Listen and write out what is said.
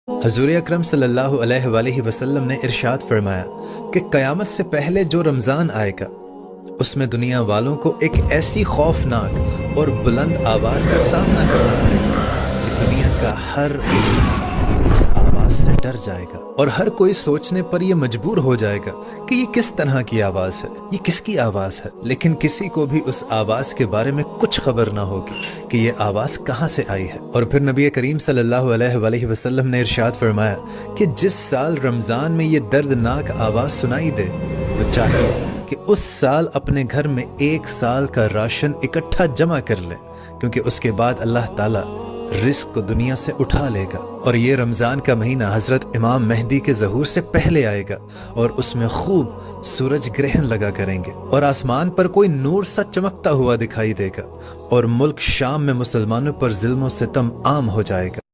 حضور اکرم صلی اللہ علیہ وآلہ وسلم نے ارشاد فرمایا کہ قیامت سے پہلے جو رمضان آئے گا اس میں دنیا والوں کو ایک ایسی خوفناک اور بلند آواز کا سامنا کرنا پڑے گا کہ دنیا کا ہر انسان اس آواز سے ڈر جائے گا، اور ہر کوئی سوچنے پر یہ مجبور ہو جائے گا کہ یہ کس طرح کی آواز ہے، یہ کس کی آواز ہے، لیکن کسی کو بھی اس آواز کے بارے میں کچھ خبر نہ ہوگی کہ یہ آواز کہاں سے آئی ہے۔ اور پھر نبی کریم صلی اللہ علیہ وآلہ وسلم نے ارشاد فرمایا کہ جس سال رمضان میں یہ دردناک آواز سنائی دے تو چاہیے کہ اس سال اپنے گھر میں 1 سال کا راشن اکٹھا جمع کر لے، کیونکہ اس کے بعد اللہ تعالیٰ رزق کو دنیا سے اٹھا لے گا، اور یہ رمضان کا مہینہ حضرت امام مہدی کے ظہور سے پہلے آئے گا، اور اس میں خوب سورج گرہن لگا کریں گے، اور آسمان پر کوئی نور سا چمکتا ہوا دکھائی دے گا، اور ملک شام میں مسلمانوں پر ظلم و ستم عام ہو جائے گا۔